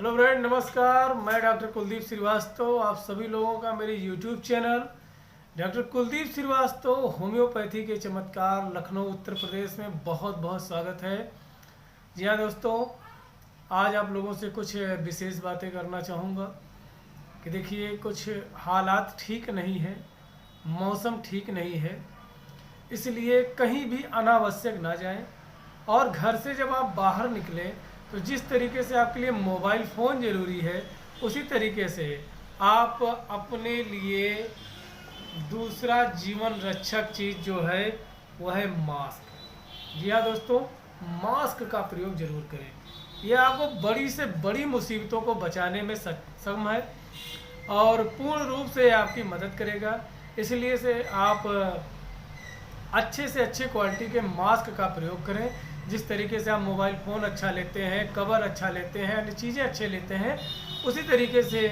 Hello friend, नमस्कार। मैं doctor Kuldeep Srivastava, आप सभी लोगों का मेरे YouTube channel doctor Kuldeep Srivastava homoeopathy के चमत्कार लखनऊ उत्तर प्रदेश में बहुत बहुत स्वागत है। जी हाँ दोस्तों, आज आप लोगों से कुछ विशेष बातें करना चाहूँगा कि देखिए, कुछ हालात ठीक नहीं है, मौसम ठीक नहीं है, इसलिए कहीं भी अनावश्यक ना जाएं। और घर से जब आप बाहर निकलें तो जिस तरीके से आपके लिए मोबाइल फ़ोन ज़रूरी है, उसी तरीके से आप अपने लिए दूसरा जीवन रक्षक चीज़ जो है वह है मास्क। जी हाँ दोस्तों, मास्क का प्रयोग जरूर करें। यह आपको बड़ी से बड़ी मुसीबतों को बचाने में सक्षम है और पूर्ण रूप से आपकी मदद करेगा। इसलिए से आप अच्छे से अच्छे क्वालिटी के मास्क का प्रयोग करें। जिस तरीके से आप मोबाइल फ़ोन अच्छा लेते हैं, कवर अच्छा लेते हैं, अन्य चीज़ें अच्छे लेते हैं, उसी तरीके से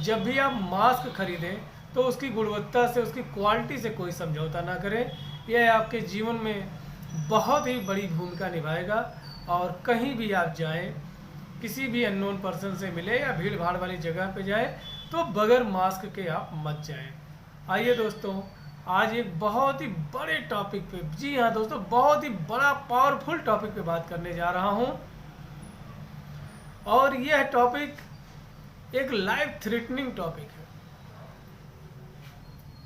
जब भी आप मास्क खरीदें तो उसकी गुणवत्ता से, उसकी क्वालिटी से कोई समझौता ना करें। यह आपके जीवन में बहुत ही बड़ी भूमिका निभाएगा। और कहीं भी आप जाएं, किसी भी अननोन पर्सन से मिले या भीड़ भाड़ वाली जगह पे जाएं, तो बगैर मास्क के आप मत जाएं। आइए दोस्तों, आज एक बहुत ही बड़े टॉपिक पे, जी हाँ दोस्तों, बहुत ही बड़ा पावरफुल टॉपिक पे बात करने जा रहा हूँ। और यह टॉपिक एक लाइफ थ्रेटनिंग टॉपिक है।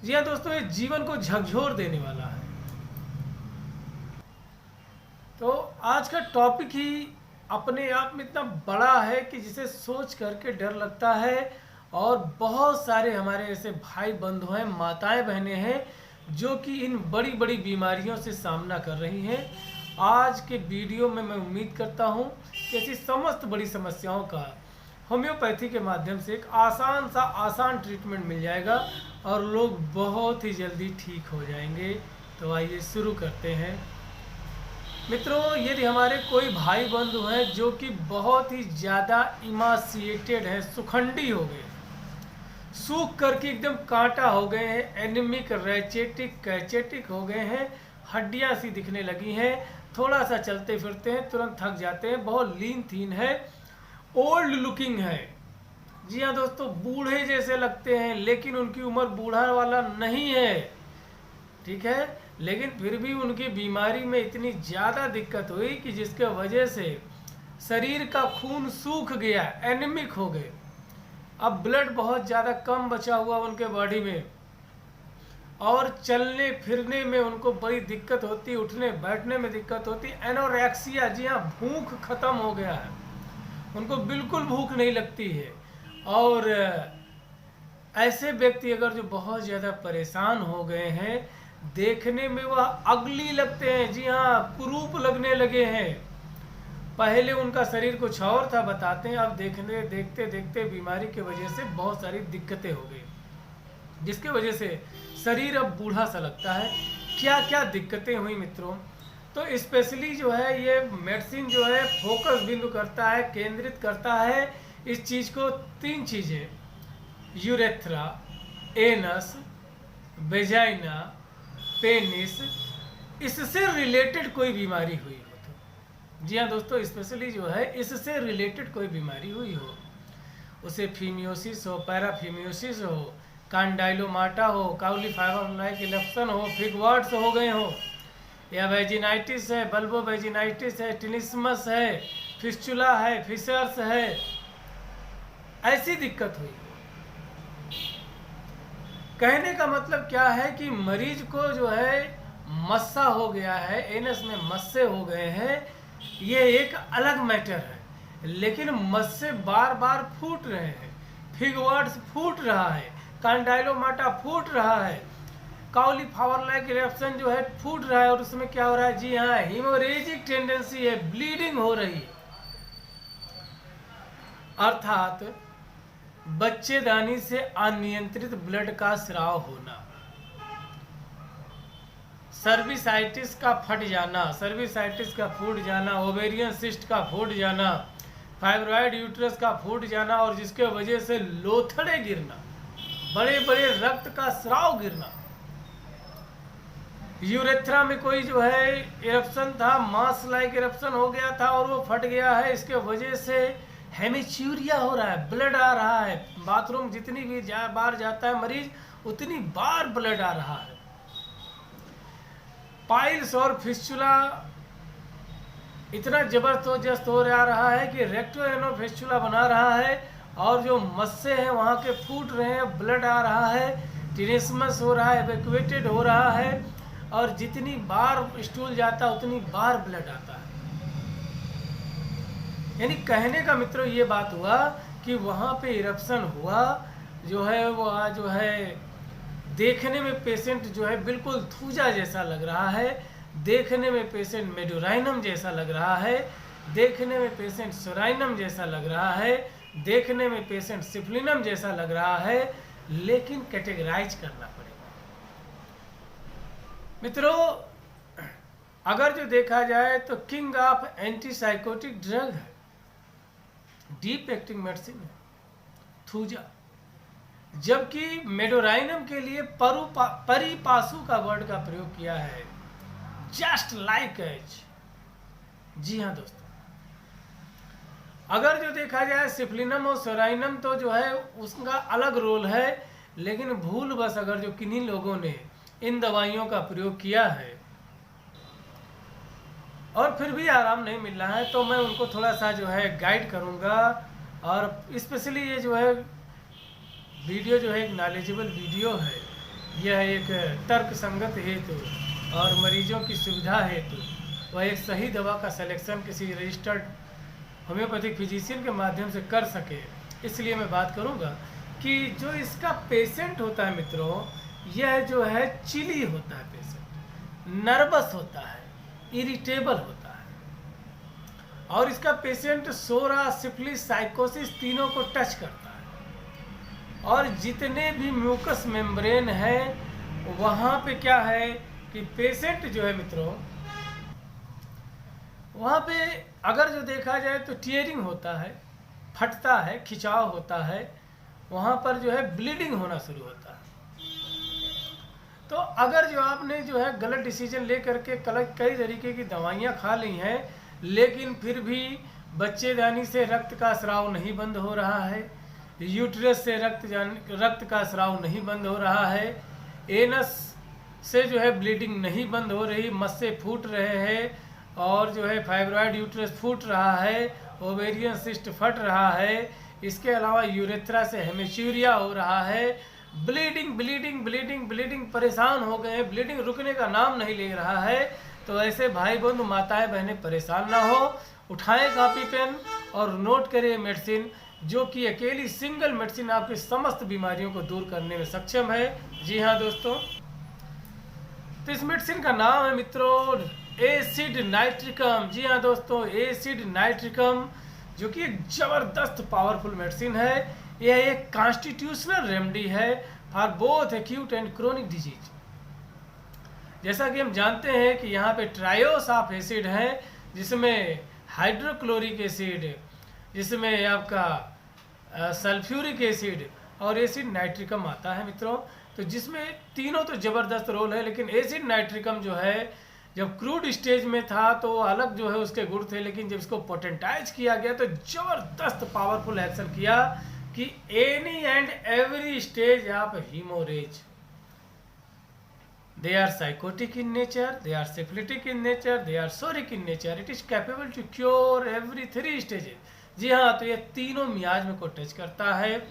जी हाँ दोस्तों, ये जीवन को झकझोर देने वाला है। तो आज का टॉपिक ही अपने आप में इतना बड़ा है कि जिसे सोच करके डर लगता है। और बहुत सारे हमारे ऐसे भाई बंधु हैं, माताएं बहनें हैं जो कि इन बड़ी बड़ी बीमारियों से सामना कर रही हैं। आज के वीडियो में मैं उम्मीद करता हूं कि ऐसी समस्त बड़ी समस्याओं का होम्योपैथी के माध्यम से एक आसान ट्रीटमेंट मिल जाएगा और लोग बहुत ही जल्दी ठीक हो जाएंगे। तो आइए शुरू करते हैं। मित्रों, यदि हमारे कोई भाई बंधु हैं जो कि बहुत ही ज़्यादा इमासिएटेड हैं, सुखंडी हो गए, सूख करके एकदम कांटा हो गए हैं, एनीमिक, रैचेटिक, कैचेटिक हो गए हैं, हड्डियां सी दिखने लगी हैं, थोड़ा सा चलते फिरते हैं तुरंत थक जाते हैं, बहुत लीन थीन है, ओल्ड लुकिंग है। जी हाँ दोस्तों, बूढ़े जैसे लगते हैं लेकिन उनकी उम्र बूढ़ा वाला नहीं है, ठीक है। लेकिन फिर भी उनकी बीमारी में इतनी ज़्यादा दिक्कत हुई कि जिसके वजह से शरीर का खून सूख गया, एनीमिक हो गए। अब ब्लड बहुत ज़्यादा कम बचा हुआ उनके बॉडी में और चलने फिरने में उनको बड़ी दिक्कत होती, उठने बैठने में दिक्कत होती, एनोरेक्सिया, जी हाँ, भूख खत्म हो गया है, उनको बिल्कुल भूख नहीं लगती है। और ऐसे व्यक्ति अगर जो बहुत ज़्यादा परेशान हो गए हैं, देखने में वह अगली लगते हैं, जी हाँ, कुरूप लगने लगे हैं। पहले उनका शरीर कुछ और था बताते हैं, अब देखते देखते बीमारी की वजह से बहुत सारी दिक्कतें हो गई, जिसके वजह से शरीर अब बूढ़ा सा लगता है। क्या क्या दिक्कतें हुई मित्रों? तो स्पेशली जो है ये मेडिसिन जो है फोकस बिंदु करता है, केंद्रित करता है इस चीज़ को, 3 चीज़ें, यूरेथ्रा, एनस, वेजाइना, पेनिस, इससे रिलेटेड कोई बीमारी हुई हो तो, जी हाँ दोस्तों, स्पेशली जो है इससे रिलेटेड कोई बीमारी हुई हो, उसे फीमियोसिस हो, पैराफीमियोसिस हो, कांडाइलोमाटा हो, काउली फाइबर लाइक इलेप्सन हो, फिगवार्ड्स हो गए हो, या वेजिनाइटिस है, बल्बो वेजिनाइटिस है, टिनिस्मस है, फिस्चुला है, फिशर्स है, ऐसी दिक्कत हुई। कहने का मतलब क्या है कि मरीज को जो है मस्सा हो गया है, एनस में मस्से हो गए हैं, ये एक अलग मैटर है। लेकिन मस्से बार बार फूट रहे हैं, फिगवर्ड्स फूट रहा है, कांडाइलोमाटा फूट रहा है, काउली फ्लावर लाइक इरेप्शन जो है फूट रहा है, और उसमें क्या हो रहा है? जी हाँ, हीमोरेजिक टेंडेंसी है, ब्लीडिंग हो रही है, अर्थात बच्चेदानी से अनियंत्रित ब्लड का स्राव होना, सर्विसाइटिस का फट जाना, सर्विसाइटिस का फूट जाना, ओवेरियन सिस्ट का फूट जाना, फाइब्रॉइड यूट्रस का फूट जाना, और जिसके वजह से लोथड़े गिरना, बड़े बड़े रक्त का स्राव गिरना। यूरेथ्रा में कोई जो है इरप्शन था, मास लाइक इरप्शन हो गया था और वो फट गया है, इसके वजह से हेमिच्यूरिया हो रहा है, ब्लड आ रहा है, बाथरूम जितनी भी बार जाता है मरीज उतनी बार ब्लड आ रहा है। पाइल्स और फिस्चुला इतना जबरदस्त हो रहा है कि रेक्टोएनो फिस्चुला बना रहा है और जो मस्से हैं वहाँ के फूट रहे हैं, ब्लड आ रहा है, टिनेस्मस हो रहा है, एवैक्यूएटेड हो रहा है और जितनी बार स्टूल जाता है उतनी बार ब्लड आता है। यानी कहने का मित्रों ये बात हुआ कि वहाँ पे इरप्शन हुआ जो है वो जो है देखने में पेशेंट जो है बिल्कुल थूजा जैसा लग रहा है, देखने में पेशेंट मेडोराइनम जैसा लग रहा है, देखने में पेशेंट सोराइनम जैसा लग रहा है, देखने में पेशेंट सिफलिनम जैसा लग रहा है, लेकिन कैटेगराइज करना पड़ेगा मित्रों। अगर जो देखा जाए तो किंग ऑफ एंटीसाइकोटिक ड्रग है, डीप एक्टिंग मेडिसिन है थूजा, जबकि मेडोराइनम के लिए परिपासु का वर्ड का प्रयोग किया है, जस्ट लाइक एज। जी हाँ दोस्तों, अगर जो देखा जाए सिफलिनम और सोराइनम तो जो है उसका अलग रोल है, लेकिन भूल बस अगर जो किन्हीं लोगों ने इन दवाइयों का प्रयोग किया है और फिर भी आराम नहीं मिल रहा है तो मैं उनको थोड़ा सा जो है गाइड करूंगा। और स्पेशली ये जो है वीडियो जो है एक नॉलेजेबल वीडियो है, यह एक तर्क संगत हेतु और मरीजों की सुविधा हेतु वह एक सही दवा का सिलेक्शन किसी रजिस्टर्ड होम्योपैथिक फिजिशियन के माध्यम से कर सके, इसलिए मैं बात करूंगा कि जो इसका पेशेंट होता है मित्रों, यह जो है चिली होता है, पेशेंट नर्वस होता है, इरिटेबल होता है और इसका पेशेंट सोरा, सिफिलिस, साइकोसिस तीनों को टच करता है और जितने भी म्यूकस मेम्ब्रेन है वहाँ पे क्या है कि पेशेंट जो है मित्रों वहाँ पे अगर जो देखा जाए तो टीयरिंग होता है, फटता है, खिंचाव होता है, वहाँ पर जो है ब्लीडिंग होना शुरू होता है। तो अगर जो आपने जो है गलत डिसीजन ले करके कई तरीके की दवाइयाँ खा ली हैं लेकिन फिर भी बच्चेदानी से रक्त का स्राव नहीं बंद हो रहा है, यूट्रस से रक्त का स्राव नहीं बंद हो रहा है, एनस से जो है ब्लीडिंग नहीं बंद हो रही, मस्से फूट रहे हैं और जो है फाइब्रॉइड यूट्रस फूट रहा है, ओवेरियन सिस्ट फट रहा है, इसके अलावा यूरेथ्रा से हेमिच्यूरिया हो रहा है, ब्लीडिंग ब्लीडिंग ब्लीडिंग ब्लीडिंग, परेशान हो गए, ब्लीडिंग रुकने का नाम नहीं ले रहा है, तो ऐसे भाई बंधु माताएं बहनें परेशान ना हो, उठाएं कापी पेन और नोट करें मेडिसिन, जो कि अकेली सिंगल मेडिसिन आपकी समस्त बीमारियों को दूर करने में सक्षम है। जी हाँ दोस्तों, तो इस मेडिसिन का नाम है मित्रों एसिड नाइट्रिकम। जी हाँ दोस्तों, एसिड नाइट्रिकम जो कि एक जबरदस्त पावरफुल मेडिसिन है। यह एक कॉन्स्टिट्यूशनल रेमेडी है for both acute and chronic disease. जैसा कि हम जानते हैं कि यहाँ पे ट्रायोस ऑफ एसिड है, जिसमें हाइड्रोक्लोरिक एसिड, जिसमें आपका सल्फ्यूरिक एसिड और एसिड नाइट्रिकम आता है मित्रों। तो जिसमें तीनों तो जबरदस्त रोल है, लेकिन एसिड नाइट्रिकम जो है जब क्रूड स्टेज में था तो अलग जो है उसके गुण थे, लेकिन जब इसको पोटेंटाइज किया गया तो जबरदस्त पावरफुल एक्शन किया कि any and every stage of haemorrhage, they are psychotic in nature, they are syphilitic in nature, they are soric in nature, it is capable to cure every 3 stages। जी हाँ, तो ये तीनों मियाज में को टच करता है।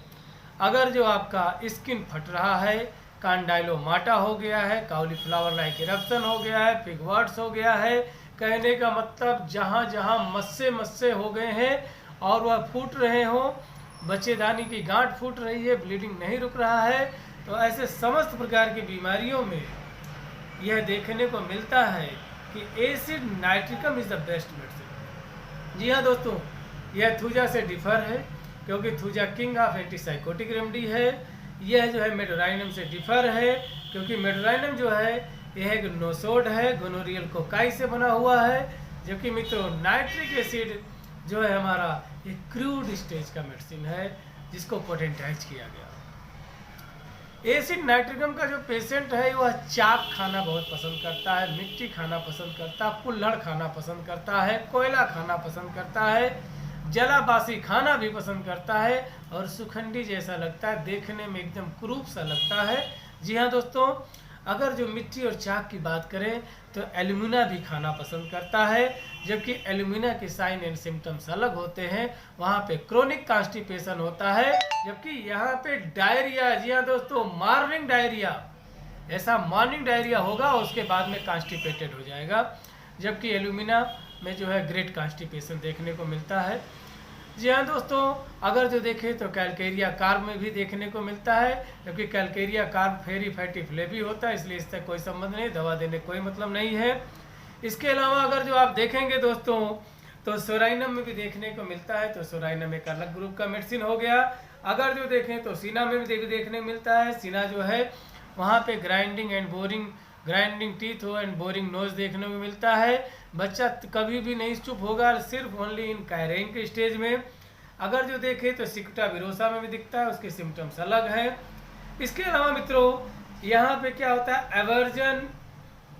अगर जो आपका स्किन फट रहा है, कांडाइलोमाटा हो गया है, काउलीफ्लावर लाइक इरप्शन हो गया है, पिगवर्ड्स हो गया है, कहने का मतलब जहाँ जहाँ मस्से हो गए हैं और वह फूट रहे हों, बच्चेदानी की गांठ फूट रही है, ब्लीडिंग नहीं रुक रहा है, तो ऐसे समस्त प्रकार की बीमारियों में यह देखने को मिलता है कि acid nitricum is the best medicine. जी हाँ दोस्तों, यह थूजा से डिफर है क्योंकि thuja king of antipsychotic remedy है। यह जो है मेडोराइनम से डिफर है क्योंकि मेडोराइनम जो है यह एक नोसोड है, गोनोरियल कोकाई से बना हुआ है, जबकि मित्रों नाइट्रिक एसिड जो है हमारा एक क्रूड स्टेज का मेडिसिन है जिसको पोटेंटाइज किया गया। एसिड नाइट्रिकम का जो पेशेंट है वह चाक खाना बहुत पसंद करता है, मिट्टी खाना पसंद करता है, कुल्हड़ खाना पसंद करता है, कोयला खाना पसंद करता है, जलाबासी खाना भी पसंद करता है और सुखंडी जैसा लगता है, देखने में एकदम क्रूप सा लगता है। जी हाँ दोस्तों, अगर जो मिट्टी और चाक की बात करें तो एल्यूमिना भी खाना पसंद करता है, जबकि एल्यूमिना के साइन एंड सिम्टम्स अलग होते हैं। वहाँ पे क्रोनिक कॉन्स्टिपेशन होता है, जबकि यहाँ पे डायरिया, जी हाँ दोस्तों, मॉर्निंग डायरिया, ऐसा मॉर्निंग डायरिया होगा और उसके बाद में कॉन्स्टिपेटेड हो जाएगा। जबकि एल्यूमिना में जो है ग्रेट कॉन्स्टिपेशन देखने को मिलता है। जी हाँ दोस्तों, अगर जो देखें तो कैलकेरिया कार्ब में भी देखने को मिलता है, जबकि कैलकेरिया कार्ब फेरी फैटी फ्लेवी होता है, इसलिए इससे कोई संबंध नहीं, दवा देने कोई मतलब नहीं है। इसके अलावा अगर जो आप देखेंगे दोस्तों तो सोराइनम में भी देखने को मिलता है, तो सोराइनम एक अलग ग्रुप का मेडिसिन हो गया। अगर जो देखें तो सीना में भी देखने मिलता है। सीना जो है वहाँ पे grinding and boring, grinding teeth हो एंड बोरिंग नोज देखने को मिलता है। बच्चा कभी भी नहीं चुप होगा, सिर्फ ओनली इन कैरिंग के स्टेज में। अगर जो देखें तो सिकुटा विरोसा में भी दिखता है, उसके सिम्टम्स अलग हैं। इसके अलावा मित्रों यहाँ पे क्या होता है, aversion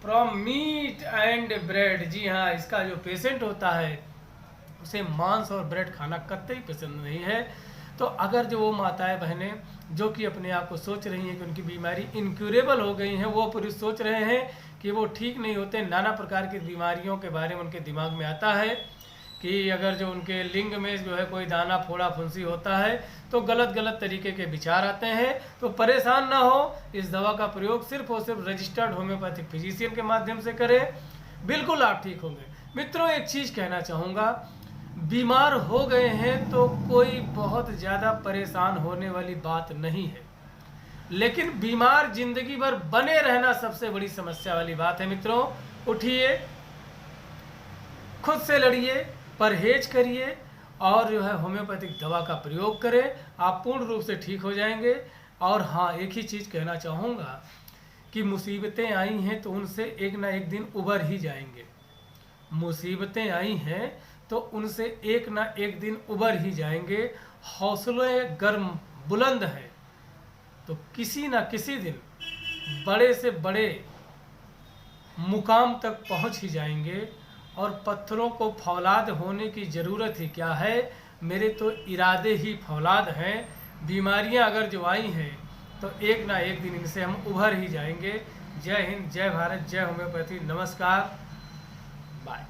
from meat and bread. जी हाँ, इसका जो पेशेंट होता है उसे मांस और ब्रेड खाना कतई पसंद नहीं है। तो अगर जो वो माताएं बहनें जो कि अपने आप को सोच रही हैं कि उनकी बीमारी इनक्यूरेबल हो गई है, वो पुरुष सोच रहे हैं कि वो ठीक नहीं होते, नाना प्रकार की बीमारियों के बारे में उनके दिमाग में आता है कि अगर जो उनके लिंग में जो है कोई दाना फोड़ा फुंसी होता है तो गलत गलत तरीके के विचार आते हैं, तो परेशान ना हो। इस दवा का प्रयोग सिर्फ और सिर्फ रजिस्टर्ड होम्योपैथिक फिजिशियन के माध्यम से करें, बिल्कुल आप ठीक होंगे। मित्रों एक चीज़ कहना चाहूँगा, बीमार हो गए हैं तो कोई बहुत ज़्यादा परेशान होने वाली बात नहीं है, लेकिन बीमार जिंदगी भर बने रहना सबसे बड़ी समस्या वाली बात है। मित्रों उठिए, खुद से लड़िए, परहेज करिए और जो है होम्योपैथिक दवा का प्रयोग करें, आप पूर्ण रूप से ठीक हो जाएंगे। और हाँ, एक ही चीज़ कहना चाहूँगा कि मुसीबतें आई हैं तो उनसे एक ना एक दिन उबर ही जाएंगे। मुसीबतें आई हैं तो उनसे एक ना एक दिन उबर ही जाएंगे। हौसले गर्म बुलंद है तो किसी ना किसी दिन बड़े से बड़े मुकाम तक पहुंच ही जाएंगे। और पत्थरों को फौलाद होने की ज़रूरत ही क्या है, मेरे तो इरादे ही फौलाद हैं। बीमारियां अगर जो आई हैं तो एक ना एक दिन इनसे हम उभर ही जाएंगे। जय हिंद, जय भारत, जय होम्योपैथी। नमस्कार, बाय।